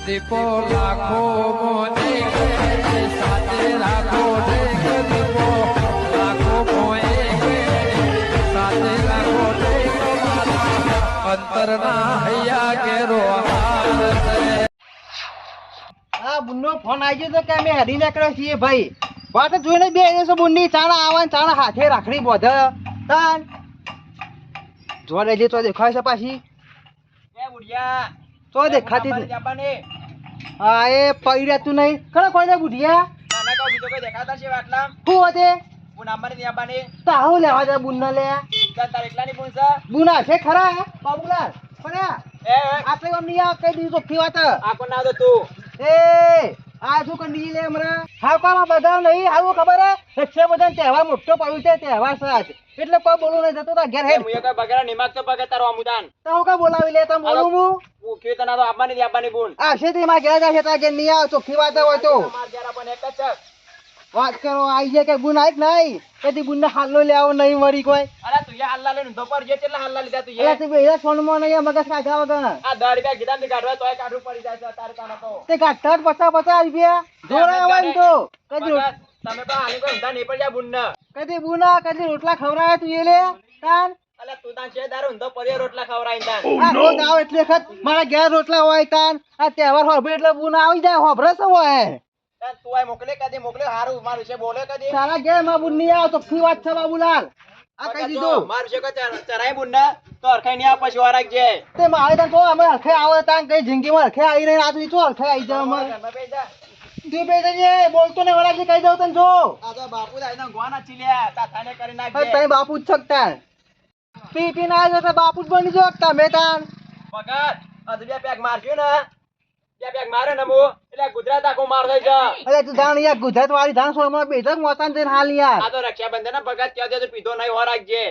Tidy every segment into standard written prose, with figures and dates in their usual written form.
દીપો લાખો મોને સાથે રાખો દીપો લાખો મોએ સાથે રાખો અંતરના હૈયા કેરો આ બુનનો ફોન આવી ગયો તો કે અમે હરી નીકળ્યા છીએ ભાઈ વાત જોઈને બે દિવસો બુનની ચાણા આવે ને ચાણા હાથે રાખડી બોધે તાન જોવા લેજે તો દેખાય છે પાછી એ બુઢિયા તો દેખાતી જ નહીં. જાપાને હા એ પડી રહેતું નહીં ખરા કોઈ દે બુઢિયા નાના કો બીજો કોઈ દેખાતા છે વાટલા શું હોતે હું નામની જાપાને તો આવું લેવા દે બુનને લે તાર એકલાની પૂછ છે બુના છે ખરા બાબુલાલ પણ એ આટલે આમ નહીં આ કઈ દીધું ચોખ્ખી વાત આ કોણ ના દો તું એ આ શું કરી દીધી લે હમણાં હાવકામાં બધા નહીં હાવું ખબર હે રક્ષાબંધન તહેવાર મોટો પવિત્ર તહેવાર છે આજ એટલે કોઈ બોલું નહીં જતો તા ઘેર હેડ હું એક બગરા નિમાક તો પગે તારો અમુદાન તો હું કા બોલાવી લે તમ બોલું હું હું કે તને તો આપવાની જાપાની બોલ આ છે તે માં ઘેર જાય છે તા ઘેર નહીં આવ ચોખ્ખી વાત હોય તો માર જરા પણ એક જ છે વાત કરો આઈ જાય કે ગુણ આઈ નહીં કદી ગુણ હાલો લે આવો નહીં મરી કોઈ અરે તું યા હલ્લા લઈને ધોપર જે કેટલા હલ્લા લીધા તું એટલે તે બેરા સોનમાં નહીં મગજ કાઢા વગર આ 10 રૂપિયા કીધા ને કાઢવા તોય કાઢવું પડી જાય છે તારે તાનો તો તે કાઢતા 50 રૂપિયા જોડા હોય ને તો કદી બગા, તમે તો આની કોઈ ઊંધા નહીં પડી જાય બુન કદી બુના કદી રોટલા ખવડાવે તું એ લે તાન અલે તું તાન છે દારૂ ઊંધો પર્યો રોટલા ખવરાઈ તાન આ રોજ આવ એટલે વખત મારા ઘેર રોટલા હોય તાન આ તહેવાર હોય એટલે બુના આવી જાય હોભરે છે હોય તાન તું આય મોકલે કદી મોકલે હારું મારું છે બોલે કદી તારા ઘેર માં બુન નહીં આવ તો ફી વાત છે બાબુલાલ આ કહી દીધું મારું છે કે ચરાઈ બુન તો અરખાઈ નહીં આ પછી વાર રાખજે તે મારે તને તો અમે હરખે આવે તાન કઈ જિંદગીમાં હરખે આવી રહી આ તો હરખે આવી જાય અમે ઘરમાં બેસી જા. તું બે જઈએ બોલતો ને વળાજી કહી દઉં તને જો આ તો બાપુ દાઈ ગોના ચીલ્યા તાથાને કરી હવે નાખજે તઈ બાપુ જ છકતા પી પી ના આવ્યો તો બાપુ જ બની જો તમે તાન વખત અધુરિયા પેક મારજો ને ત્યાં પેક મારે ને મો એટલે ગુજરાત આખું માર થઈ જા અરે તું જાણ યાર ગુજરાત વાળી જાણ સોમાં બેઠક મોતાન જઈને હાલ યાર આ તો રક્ષાબંધન ના ભગત ક્યાં દે પીધો નહીં હો રાખજે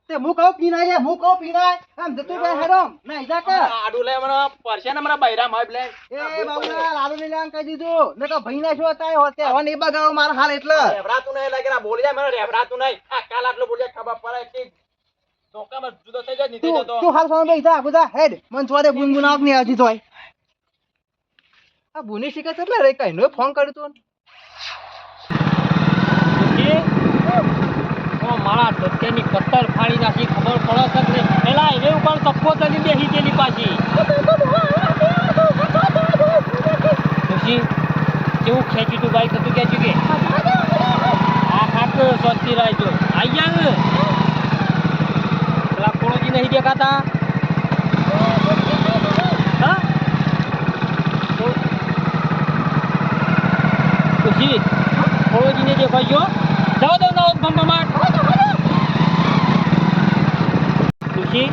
તે હું કહું પીનાય લે હું કહું પીનાય આમ જતું બે હેડમ ના ઈજા કર આડું લે મને પરસે ને મારા બૈરા માં લે એ બાબુલાલ આલુ ને લાંગ કહી દીધું ને તો ભાઈ ના છો તાય હોતે હવે નહીં બગાવો મારા હાલ એટલે રેવરાતું નહીં લાગે બોલી જાય મને રેવરાતું નહીં આ કાલ આટલું બોલી ખબર પડે કે ધોકામાં જુદો થઈ જાય નીચે જતો તું હાલ સોમાં બેસા બધા હેડ મન છોડે ગુનગુનાવ નહીં આવતી તોય આ બુની શીખે એટલે રે કઈ નો ફોન કર્યો તો મારા ધોતિયાની કત્તર ફાડી નાખી ખબર પડે છે કે પેલા એને ઉપર તપકો કરી બેસી ગયેલી પાછી ખુશી કેવું ખેંચી તું બાઈક હતું ખેંચી કે આ ખાક સોચતી રહેજો આઈ જા ને પેલા કોળોજી નહીં દેખાતા હા ખુશી કોળોજીને દેખાજો જાઓ દો ના ભંભમાટ ખુશી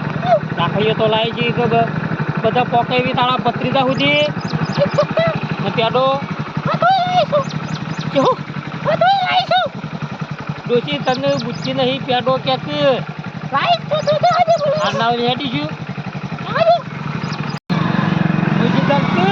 રાખડીઓ તો લાવી છે કે બધા પોકેવી તારા પત્રીજા સુધી ને પેડો ડોશી તને બુદ્ધિ નહીં પેડો કે આ નાવ હેડી છું ખુશી તને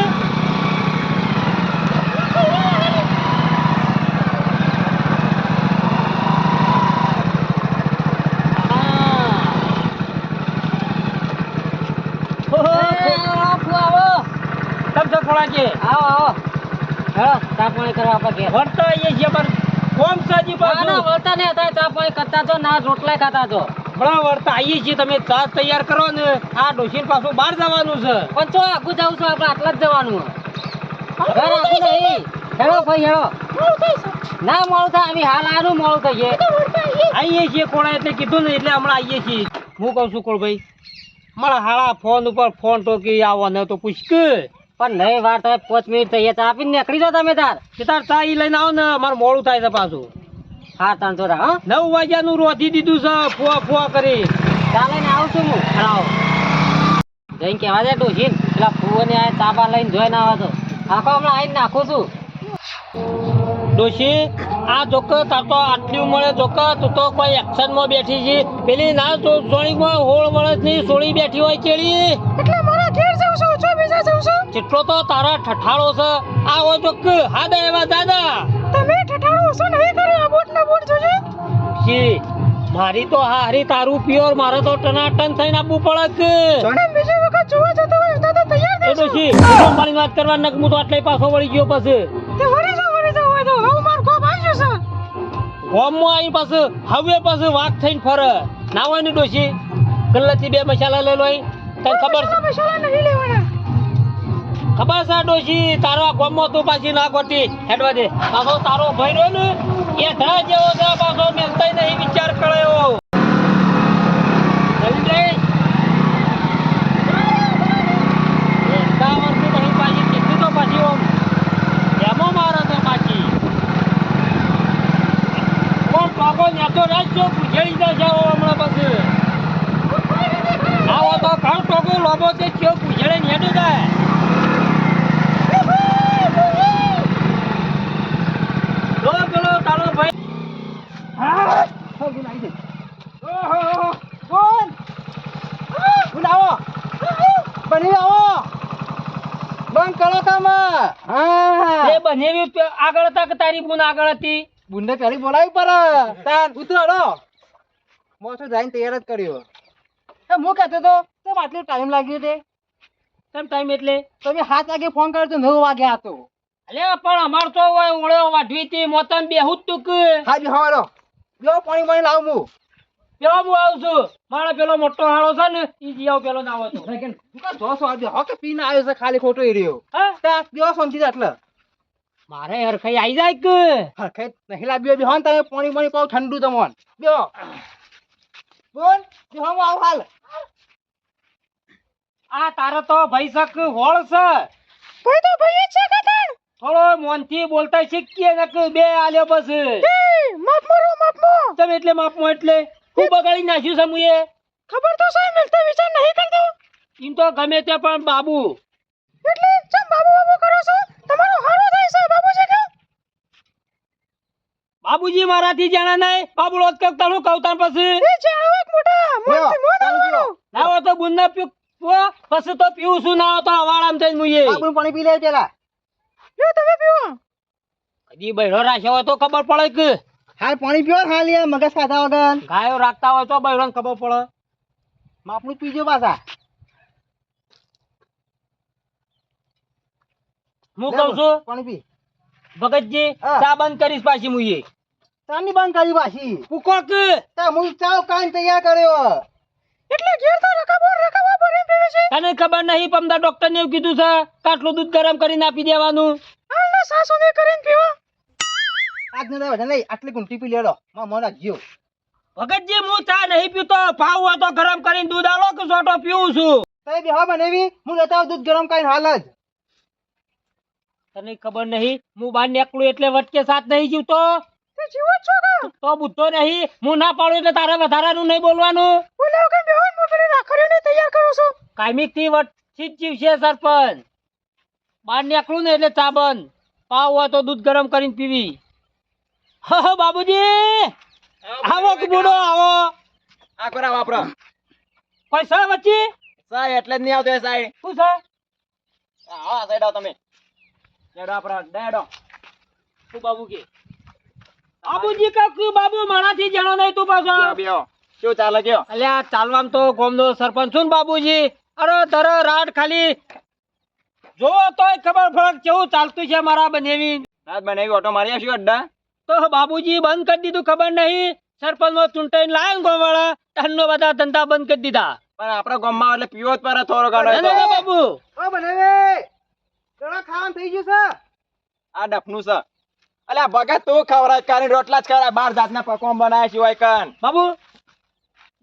તૈયાર કરો ને આ ડોશી પાછું બહાર જવાનું છે પણ તો આગુ જાવ છું આપણે આટલા જ જવાનું હેલો ભાઈ હેલો ના મોડું થાય અમે હાલ આનું મોડું થઈએ આવીએ છીએ કોણા એટલે કીધું ને એટલે હમણાં આવીએ છીએ હું કહું છું કોળભાઈ મારા હાળા ફોન ઉપર ફોન ટોકી આવવાનો તો પૂછ પણ નહીં વાર થાય 5 મિનિટ થઈએ તો આપીને નીકળી જાઓ તમે તાર ચા ઈ લઈને આવો ને મારું મોડું થાય છે પાછું હા તાન તો હા 9 વાગ્યાનું રોધી દીધું છે ફુવા ફુવા કરી ચાલે ને આવું છું હું આવો જઈને કહેવા દે ડોશી પેલા ફુવાને આ તાબા લઈને જોઈને આવે તો આખો હમણાં આવીને નાખું છું ડોશી આ જોક તાર તો આટલી ઉંમરે જોક તું તો કોઈ એક્શનમાં બેઠી છે પેલી ના સોળીમાં 16 વર્ષની સોળી બેઠી હોય કેળી એટલે મારા ઘેર જાઉં છું જો બીજા જાઉં છું જેટલો તો તારા ઠઠાળો છે આ હોય જોક હા દે એવા દાદા તમે ઠઠાળો છો નહીં કરે આ બોટ ના બોટ જોજે સી મારી તો હારી તારું પ્યોર મારે તો ટનાટન થઈને આપવું પડે કે જોડે બીજી વખત જોવા જતો હોય તો તૈયાર એ ડોશી મારી વાત કરવા નક હું તો આટલે પાછો વળી ગયો પછી ગોમમાં આવી પાછું હવે પાછું વાઘ થઈને ફરે ના હોય ને ડોશી ગલ્લાથી 2 મસાલા લઈ લોય તને ખબર છે ખબર છે ડોશી તારો આ ગોમમાં તું પાછી ના ખોટી હેડવા દે પાછો તારો ભાઈ રહ્યો ને એ ધરા જેવો છે પાછો મેલતાય નહીં વિચાર કર્યો જલ્દી પાછી ઓમ એમો મારો તો પાછી કોણ પાકો નેતો રાજ્યો પૂછેડી દે જાઓ હમણાં પછી આવો તો ઘણ ટોકો લોબો તે કેવો પૂછેડે નેડું જાય લો પેલો તારો ભાઈ હા ગુણ આવી દે ઓહો ગુણ આવો બની આવો બંધ કરો તમે હા એ બનેવી આગળ હતા કે તારી બુન આગળ હતી બુંડે પેલી બોલાવી પર તાન ઉતરો રો મોસો જઈને તૈયાર જ કર્યો એ હું કહેતો તો કેમ આટલો ટાઈમ લાગ્યો તે કેમ ટાઈમ એટલે તમે 7 વાગે ફોન કર્યો તો 9 વાગે હતો અલે પણ અમાર તો ઓય ઓળ્યો વાઢવી તી મોતન બેહુત તું કે હા બી હવારો લો પાણી લાવ હું પેલો હું આવું છું મારો પેલો મોટો હાળો છે ને ઈ જીયાવ પેલો ના આવતો તું કા જોસો આજે હકે પીને આવ્યો છે ખાલી ખોટો એર્યો હા તા બેઓ શાંતિ એટલે મારે હરખાઈ આવી જાય કે હરખે નહીં લાવ્યો બી હોન તમે પાણી પાવ ઠંડુ તમોન બેઓ બોલ જે હું આવ હાલ આ તારે તો ભાઈ શક હોળ છે ભાઈ તો ભાઈ છે કતણ થોડો મોનથી બોલતા શીખીએ ને કે બે આલ્યો બસ માપમો તમે એટલે માપમો એટલે હું બગાડી નાખ્યું છે મુએ ખબર તો છે મિલતા વિચાર નહીં કરતો ઈમ તો ગમે તે પણ બાબુ એટલે ચમ બાબુ કરો છો તમારો હારો થાય છે બાબુજી કે બાબુજી મારાથી જાણા નહીં બાબુ રોજ કરતા હું કહું તાર પછી એ જાણો એક મોટા મોન આવવાનો ના હોય તો બુનના પછી તો પીવું છું ના હોય તો અવાડામ થઈને મુએ બાબુ પાણી પી લે પેલા લ્યો તમે પીવો કદી બૈરો રાખ્યો હોય તો ખબર પડે કે હાલ પાણી પીવો હાલ યાર મગજ ખાધા વગર ગાયો રાખતા હોય તો બૈરોને ખબર પડે માપનું પીજો પાછા હું કહું છું પાણી પી ભગતજી હા. ચા બંધ કરીશ પાછી મુએ તાની બંધ કરી પાછી પૂકો કે તા હું ચાવ કાઈ તૈયાર કર્યો એટલે ઘેર તો રકાબો ભરી પીવે છે તને ખબર નહીં પમદા ડોક્ટર ને એવું કીધું છે કાટલું દૂધ ગરમ કરીને આપી દેવાનું હાલના સાસુને કરીને પીવો આજને તો વધારે નહીં આટલી ગુંટી પી લેડો માં મન રાખજો ભગતજી હું ચા નહીં પીતો ભાવ હોય તો ગરમ કરીને દૂધ આલો કે સોટો પીવું છું તઈ બેહવા બનેવી હું લેતા આવું દૂધ ગરમ કરીને હાલ જ તને ખબર નહીં હું બહાર નીકળું એટલે વટકે સાથ નહીં જીવતો તે જીવો છો કે તો બુદ્ધો નહીં હું ના પાડું એટલે તારે વધારાનું નહીં બોલવાનું બોલે વગર બેહોન મો પેલી રાખડીને તૈયાર કરું છું કાયમિક થી વટથી જ જીવશે સરપંચ બહાર નીકળું ને એટલે ચા બંધ પાવ હોય તો દૂધ ગરમ કરીને પીવી હા બાબુજી આવો કે બુડો આવો આ કરા વાપરો કોઈ છે વચ્ચે સાય એટલે જ નહીં આવતો એ સાય શું છે હા સાઈડ આવો તમે ડેડો આપરા ડેડો તું બાબુ કે બાબુજી કાકુ બાબુ મારાથી જાણો નહીં તું પાછો બેહો શું ચાલે કયો અલ્યા ચાલવામાં તો ગોમનો સરપંચ છું ને બાબુજી અરે ધરો રાત ખાલી જોવો તોય ખબર ફરક કેવું ચાલતું છે મારા બનેવી રાત બનાવી ઓટો મારી આવશું અડ્ડા તો બાબુજી બંધ કરી દીધું ખબર નહીં સરપંચ માં ચૂંટાઈને લાયા ગોવાળા તનનો બધા ધંધા બંધ કરી દીધા પણ આપણા ગામમાં એટલે પીવો જ પર થોડો બાબુ ઓ બનેવે ચણા ખાવાનું થઈ ગયું છે આ ડફનું છે અલ્યા ભગત તું ખવરાજ કરીને રોટલા જ કરાય 12 જાતના પકવાન બનાવ્યા સિવાય કન બાબુ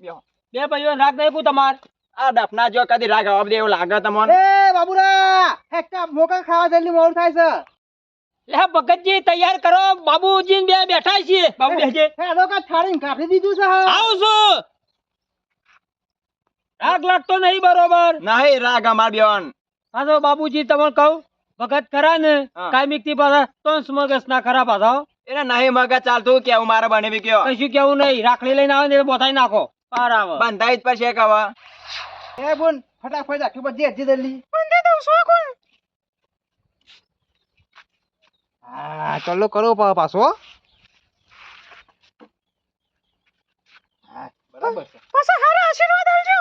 બેહો બે ભાઈઓ રાગ નહીં તમાર આ ડફના જો કદી રાગ આવવા દે એવું લાગે તમને એ બાબુરા હેકા મોકા ખાવા જલ્દી મોડું થાય છે લે ભગતજી તૈયાર કરો બાબુજી બે બેઠા છીએ બાબુ બેસજે હે લોકા થાળીને કાઢી દીધું છે આવું છું રાગ લાગતો નહીં બરોબર નહીં રાગ અમાર બેન હા તો બાબુજી તમને કહું ભગત ખરા ને હા. કાયમિક થી પાછા તોન્સ મગજ ના ખરા પાછા એને નહીં મગજ ચાલતું કેવું મારે બનેવી કયો કશું કેવું નહીં રાખડી લઈને આવે ને એટલે બોથાઈ નાખો પાર આવે બંધાઈ જ પર છે કવા એ બોન ફટાફટ રાખી બધી હજી જલ્દી બંધે દઉં છો કોણ હા ચલો કરો પાછો હા બરાબર છે પાછા હારા આશીર્વાદ આલજો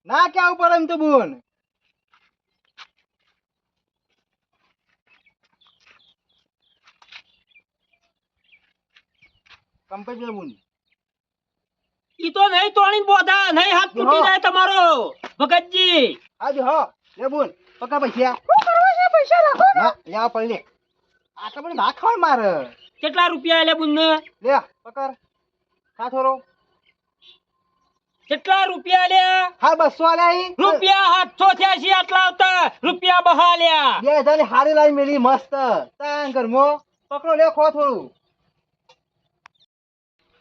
ના કે આવું પડે એમ તો બોન કમ્પ્લીટ લે બુન ઈ તો નહીં તોડીને બોધા નહીં હાથ તૂટી જાય તમારો ભગતજી આજો હો લે બુન પકડ પૈસા શું કરવા છે પૈસા રાખો ને લે આ પડી લે આ તો મને ના ખાવ માર કેટલા રૂપિયા લે બુન લે પકડ ખા થોરો કેટલા રૂપિયા લે હા 200 આલ્યા ઈ રૂપિયા 786 આટલા આવતા રૂપિયા બહાલ્યા 2000 ની હારી લાઈ મેલી મસ્ત તાન કરમો પકડો લે ખો થોડું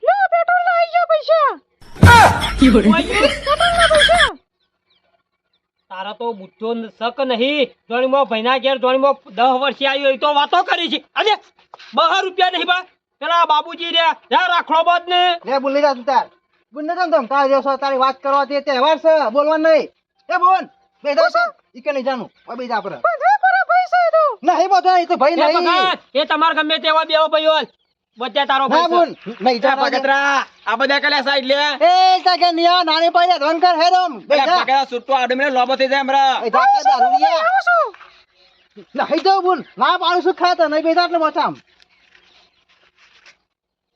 લે પેટ્રોલ લાઈ ગયો પૈસા તારા તો બુદ્ધો શક નહીં જોણીમો ભાઈના ઘેર જોણીમો 10 વર્ષે આવ્યો એ તો વાતો કરી છે અરે 2 રૂપિયા નહીં બા પેલા બાબુજી રે જા રાખડો બાદ ને લે બોલ લે જા તું તાર બોલ ને તમ તાર જેસો તારી વાત કરવા તે તહેવાર છે બોલવાનું નહીં એ બોલ બેઠો છે ઈ કે નહીં જાનું આ બેજા આપણે નહીં બોતો એ તો ભાઈ એ નહીં ભગત, એ તમાર ગમે તેવા બેવો ભાઈઓ વચ્ચે તારો ના ભાઈ બોલ નહીં જા પગતરા આ બધા કલ્યા સાઈડ લે એ તાકે નિયા નાની પડે ધનકર હેડમ બેજા પગડા સુટતો આડે મને લોબો થઈ જાય હમણાં એ જાકે દારૂડિયા નહીં જાવ બોલ ના પાડું છું ખાતા નહીં બેજા એટલે બચામ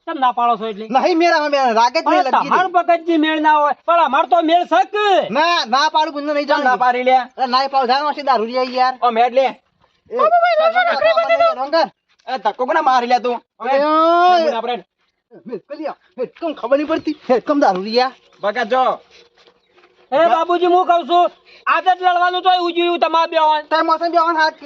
કેમ ના પાડો છો એટલે નહીં મેરા મેરા રાગે જ નહીં પણ લગી તમાર ભગતજી મેળ ના હોય પણ અમાર તો મેળ શક ના ના પાડું બુન નહીં જાવ ના પાડી લે અરે ના પાડું જાણ વાસી દારૂડિયા યાર ઓ મેડ લે રંગર એ ધક્કો કોને મારી લે તું આપણે કમ ખબર નહીં પડતી કમ દારૂડિયા ભગત જો એ બાબુજી હું કહું છું આજ જ લડવાનું તો ઉજ્યું તમાર બેવાન તાર મોસમ બેવાન હાથ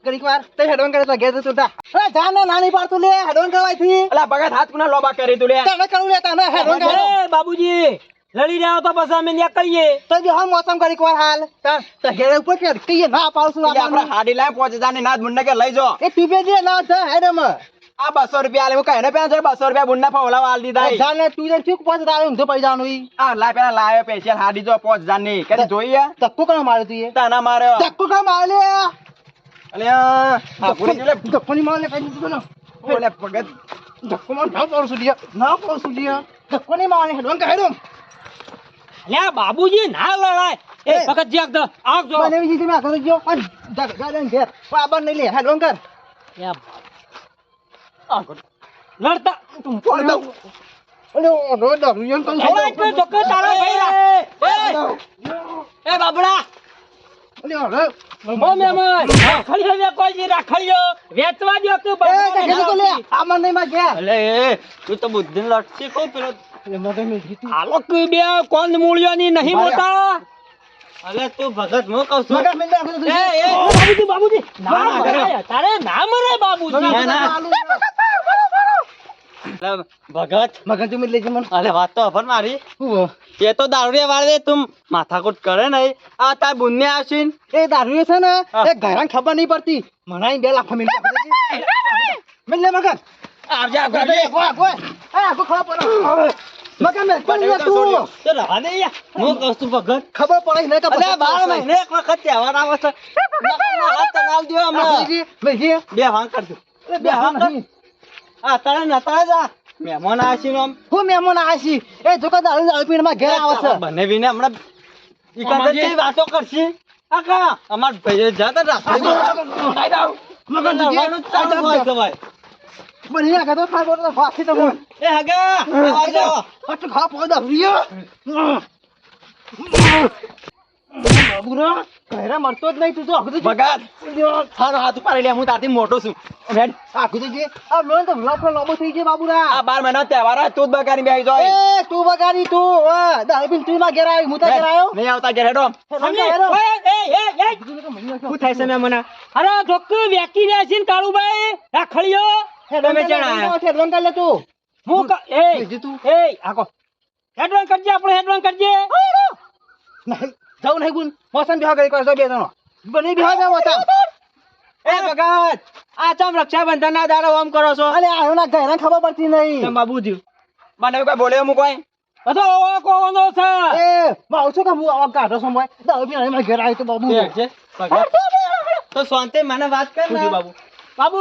ઘડીક વાર તે હેડવાન કરે તો ઘેર જતું તા અરે જા ને નાની પાડતું લે હેડવાન કરવાય થી અલા ભગત હાથ કોના લોબા કરી તું લે તને કરું લે તને હેડવાન કરે એ બાબુજી લડી રહ્યા તો પછી અમે ન્યા કરીએ તો જે હા મોસમ ઘડીક વાર હાલ તાર ઘેર ઉપર કે કઈએ ના પાડશું આપણે આપણે હાડી લાય 5000 ની નાદ મુન્ને કે લઈ જો એ ટીપે દે ના થ હેડમ આ 200 રૂપિયા આલે હું કહે ને પેલા 200 રૂપિયા બુન્ના ફવલાવા આલ દીધા જા ને તું જન ચૂક પાછો તારે ઊંધો પડી જવાનું ઈ આ લાય પેલા લાયો સ્પેશિયલ હાડી જો 5000 ની કદી જોઈએ ધક્કો કણ માર્યો તું એ તાના માર્યો ધક્કો કણ માર લે અલે આ પૂરી લે ધક્કો ની માર લે કઈ દીધું ને ઓલે ભગત ધક્કો માર ના પાડું છું ના પાડું છું ધક્કો ની માર હેડવાન કે હેડમ અલ્યા બાબુજી ના લડાય એ એ. ભગતજી આગજો મને બીજી તમે આગળ જો અને ગાડન ઘેર બાબર નહીં લે હેડવાન કર લડતા અરે ઓ રો દારૂડિયા કણ અવાજ પર ધક્કો તારા ભાઈ એ બાબડા અરે ઓ મેમન રાખડ્યો વે કોઈ રાખડ્યો વેચવા દો કે એ કે તો લે આમાં નહીં માં ઘેર અલે તું તો બુદ્ધિ લટસી કો પેલો એટલે મગજ મે જીતું આલો કે બે કોણ મૂળ્યો ની નહીં મોટા અલે તું ભગત હું કહું છું મગજ મે રાખો એ એ બાબુજી ના ના કરો. મરે તારે ના મરે બાબુજી ભગત મગજ તું લેજે મન અરે વાત તો અફર મારી હું એ તો દારૂડિયા વાળે તું માથાકૂટ કરે નહીં આ તાર બુનને આસીન એ દારૂ છે ને હા. એ ઘરાન ખબર નહીં પડતી મનાઈ બે લાખ મિલ મિલ લે મગજ આવજે કોઈ કોઈ આ કો ખબર પડે મગજ મે કોણ લે તું તો રવા દે યાર હું કહું છું ભગત ખબર પડે ને કે અલે 12 મહિને એક વખત તહેવાર આવે છે નકરના હાથ તનાવ દ્યો હમણાં મેજી બે ભાંગ કરજો બે હા નહીં આ તારે નતા જા મહેમાન આસીન આમ હું મેમોન આશી એ જો કે દારૂ પીને માં ઘેર આવે છે બનેવીને હમણાં ઈ કાંઈ વાતો કરશી આકા અમાર ભાઈ જાતા રાખડી મગજ નવાનું ચાલુ હોય છે ભાઈ બની આ તો ખાઈ બોલો ફાસી તો બોલ એ હગા આવા જાઓ હટ ખા પો દારૂ બાબુરા ઘરે મરતો જ નહીં તું તો આખું ભગત થારો હાથ ઉપાડી લે હું તારથી મોટો છું રેડ આખું તો જે આ લોન તો લાખો લાંબો થઈ ગયો બાબુરા આ 12 મહિના તહેવાર આવે તું જ બગાડી બેહી જાય એ તું બગાડી તું દારૂ પીને તું માં ઘેર આવી હું તા ઘેર આવ્યો નહીં આવતા ઘેર હેડો સમજે એ શું થાય છે મેં મને અરે ધોક વેકી રહ્યા છે ને કાળુભાઈ રાખળિયો તમે ક્યાં આયા? હેડવાન કર લે તું હું એ બીજું તું? એ આકો હેડવાન કરજે આપણે હેડવાન કરજે નહીં જાઉં નહીં ગુન મોસમ બિહાર કરી કરજો બે જણો બની બિહાર મે મોસમ એ ભગત આ ચમ રક્ષાબંધન ના દાડો આમ કરો છો અલે આયો ના ઘરે ખબર પડતી નહીં બાબુજી મને કોઈ બોલે હું કોઈ અતો ઓ કોનો છે એ મારું છું કે હું આવા કાઢો સમય દારૂ પીને મારા ઘેર આવી તો બાબુ તો શાંતિ મને વાત કર ને બાબુ બાબુ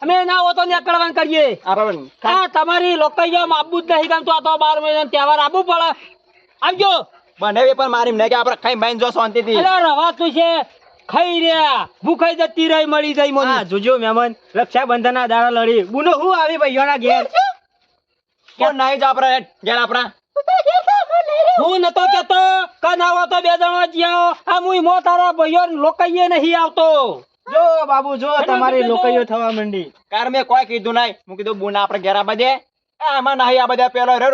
અમે ના હો તો નીકળવાનું કરીએ આરામ આ તમારી લોકૈયા આબુ જ નહીં ગમતો આ તો 12 મહિના તહેવાર આબુ પડે આવજો મને પણ મારી ને કે આપણે ખાઈ બાઈન જો શાંતિથી અરે રવાતું છે ખાઈ રહ્યા ભૂખાઈ જતી રહી મળી જાય મને હા જોજો મહેમાન રક્ષાબંધન ના દાડા લડી બુનો હું આવી ભાઈઓના ઘેર કોણ નહીં જા આપણા ઘેર આપણા હું નતો કેતો કન આવો તો બે જણો જ આવો આ મુઈ મો તારા ભાઈઓ લોકઈએ નહીં આવતો જો બાબુ જો તમારી લોકઈઓ થવા માંડી કાર મેં કોઈ કીધું નહીં હું કીધું બુન આપણે ઘેર આ બધે આમાં નહીં આ બધા પેલો રે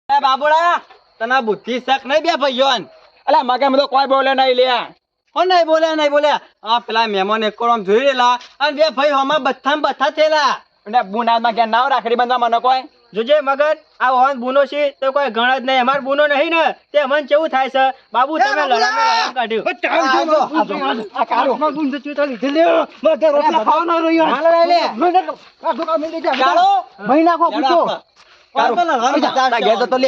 એ બાબુડા તને બુદ્ધિ શક નહીં બે ભાઈઓ અલા મગે તો કોઈ બોલે નહીં લ્યા હો નહીં બોલ્યા આ પેલા મહેમાન એક કોમ જોઈ રહેલા અને બે ભાઈ હમણાં બથ્થા થયેલા અને બુનામાં ઘેર નાવ રાખડી બંધવા મને કોઈ જોજે મગજ આ હોન બુનો છે તો કોઈ ગણ જ નહીં અમાર બુનો નહીં ને તે મન કેવું થાય છે બાબુ તમે લડામ કાઢ્યું આ કાઢો મહિના કો પૂછો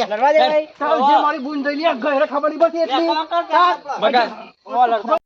લડવા દે ભાઈ મારી બુન જઈ લે ઘરે ખબર નહીં પડતી એટલી મગજ